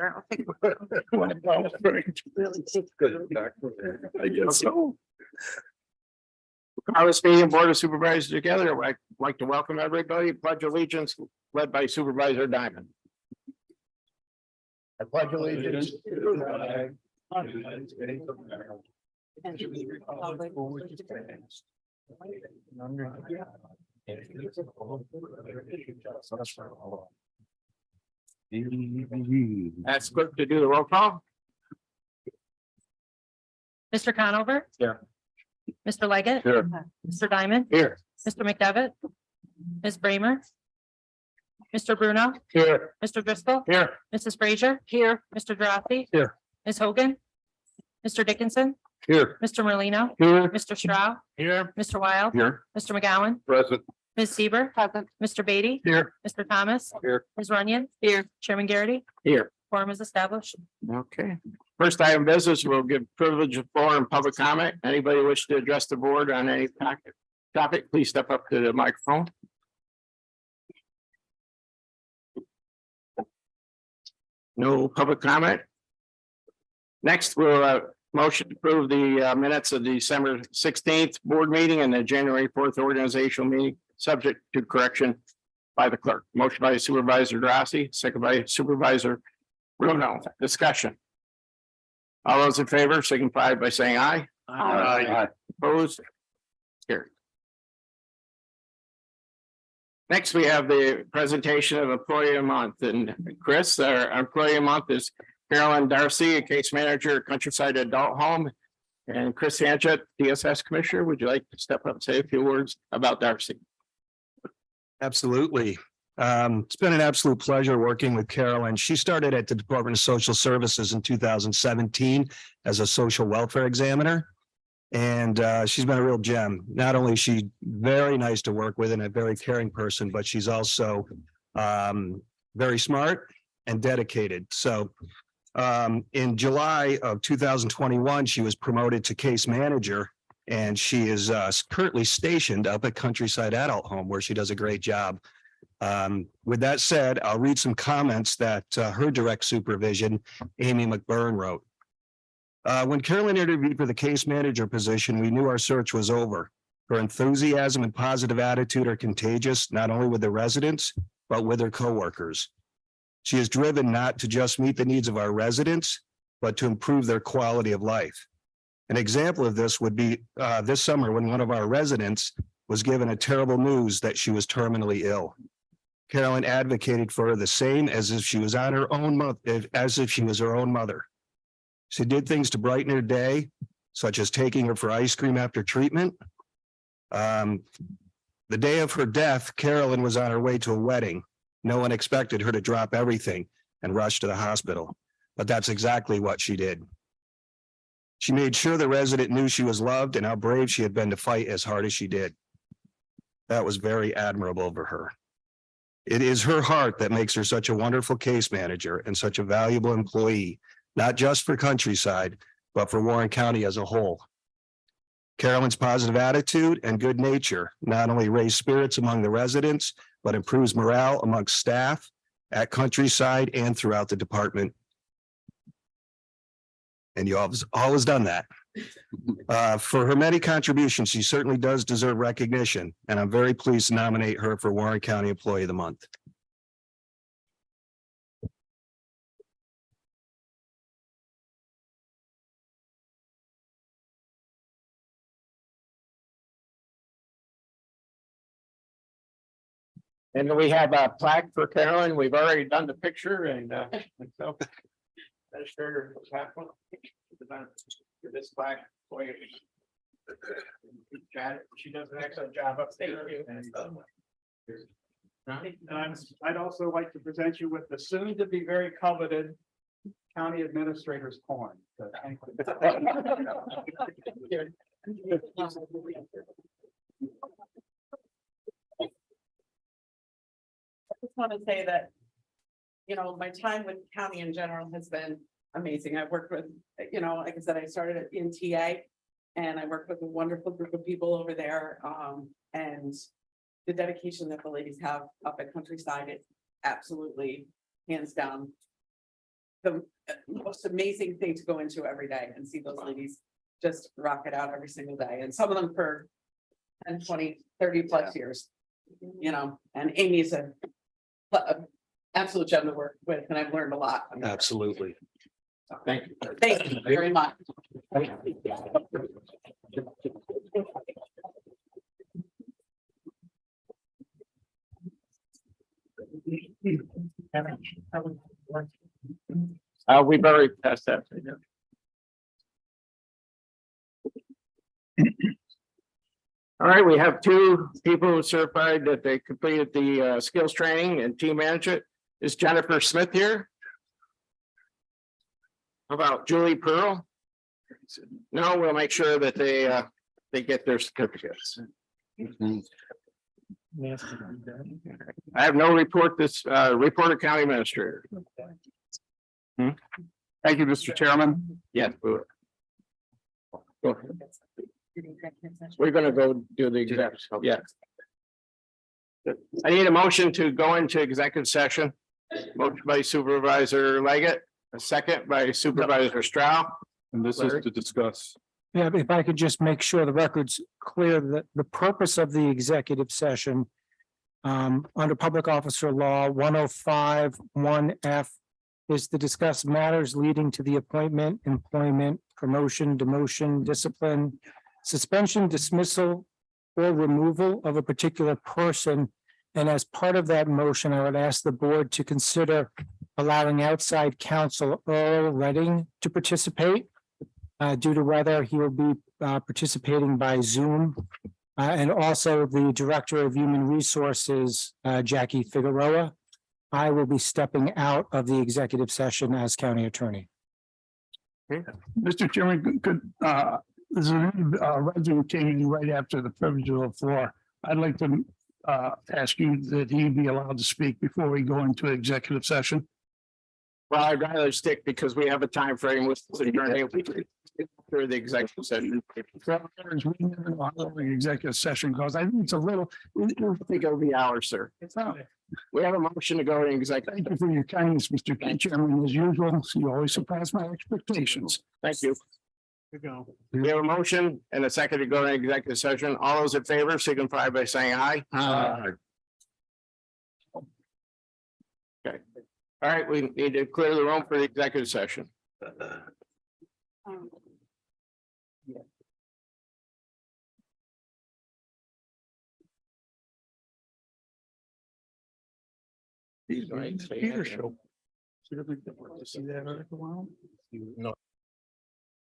there. I'll take. I guess so. Harvest Meeting Board of Supervisors together. I'd like to welcome everybody. Pledge allegiance led by Supervisor Diamond. I pledge allegiance to the flag of the United States of America and to the republic for which it stands, one nation, That's quick to do the roll call. Mr. Conover? Here. Mr. Leggett? Here. Mr. Diamond? Here. Mr. McDevitt? Ms. Bramer? Mr. Bruno? Here. Mr. Driscoll? Here. Mrs. Frazier? Here. Mr. Drossy? Here. Ms. Hogan? Mr. Dickinson? Here. Mr. Merlino? Here. Mr. Stroud? Here. Mr. Wild? Here. Mr. McGowan? Present. Ms. Seaver? Present. Mr. Beatty? Here. Mr. Thomas? Here. Ms. Runyon? Here. Chairman Garrity? Here. Quorum is established. Okay. First item of business, we'll give privilege of floor and public comment. Anybody wish to address the board on any topic, please step up to the microphone. No public comment. Next, we'll motion to approve the minutes of the December 16th board meeting and the January 4th organizational meeting, subject to correction by the clerk. Motion by Supervisor Drossy, second by Supervisor Bruno. Discussion. All those in favor signify by saying aye. Aye. Opposed? Carried. Next, we have the presentation of employee of the month, and Chris, our employee of the month is Carolyn Darcy, a case manager at Countryside Adult Home. And Chris Hanchett, DSS Commissioner. Would you like to step up and say a few words about Darcy? Absolutely. It's been an absolute pleasure working with Carolyn. She started at the Department of Social Services in 2017 as a social welfare examiner. And she's been a real gem. Not only is she very nice to work with and a very caring person, but she's also very smart and dedicated. So in July of 2021, she was promoted to case manager, and she is currently stationed up at Countryside Adult Home, where she does a great job. With that said, I'll read some comments that her direct supervision, Amy McBurn, wrote. When Carolyn interviewed for the case manager position, we knew our search was over. Her enthusiasm and positive attitude are contagious, not only with the residents, but with her coworkers. She is driven not to just meet the needs of our residents, but to improve their quality of life. An example of this would be this summer when one of our residents was given a terrible news that she was terminally ill. Carolyn advocated for her the same as if she was on her own as if she was her own mother. She did things to brighten her day, such as taking her for ice cream after treatment. The day of her death, Carolyn was on her way to a wedding. No one expected her to drop everything and rush to the hospital, but that's exactly what she did. She made sure the resident knew she was loved and how brave she had been to fight as hard as she did. That was very admirable of her. It is her heart that makes her such a wonderful case manager and such a valuable employee, not just for Countryside, but for Warren County as a whole. Carolyn's positive attitude and good nature not only raise spirits among the residents, but improves morale amongst staff at Countryside and throughout the department. And you have always done that. For her many contributions, she certainly does deserve recognition, and I'm very pleased to nominate her for Warren County Employee of the Month. And we have a plaque for Carolyn. We've already done the picture and so. That's sure. This plaque. Boy, she does an excellent job up there. I'd also like to present you with the soon to be very coveted county administrator's coin. I just want to say that, you know, my time with county in general has been amazing. I've worked with, you know, like I said, I started in TA and I worked with a wonderful group of people over there. And the dedication that the ladies have up at Countryside is absolutely hands down the most amazing thing to go into every day and see those ladies just rock it out every single day, and some of them for 10, 20, 30 plus years. You know, and Amy's a absolute gem to work with, and I've learned a lot. Absolutely. Thank you. Thank you very much. We've already passed that. All right, we have two people who certified that they completed the skills training and team management. Is Jennifer Smith here? How about Julie Pearl? No, we'll make sure that they get their certificates. I have no report this, reporter county administrator. Thank you, Mr. Chairman. Yes. Go ahead. We're gonna go do the exec, yeah. I need a motion to go into executive session. Motion by Supervisor Leggett, a second by Supervisor Stroud. And this is to discuss. Yeah, if I could just make sure the record's clear that the purpose of the executive session under Public Officer Law 105(1)(f) is to discuss matters leading to the appointment, employment, promotion, demotion, discipline, suspension, dismissal, or removal of a particular person. And as part of that motion, I would ask the board to consider allowing outside counsel Earl Redding to participate. Due to weather, he will be participating by Zoom. And also the Director of Human Resources, Jackie Figueroa. I will be stepping out of the executive session as county attorney. Mr. Chairman, there's a resident came in right after the privilege of the floor. I'd like to ask you that he be allowed to speak before we go into executive session. Well, I'd rather stick because we have a time frame with the attorney for the executive session. We never know how long the executive session goes. I think it's a little. I think it'll be hours, sir. We have a motion to go to executive. Thank you for your kindness, Mr. Chairman. As usual, you always surpass my expectations. Thank you. You go. We have a motion and a second to go to executive session. All those in favor signify by saying aye. Okay. All right, we need to clear the room for the executive session. Peter show. See that article?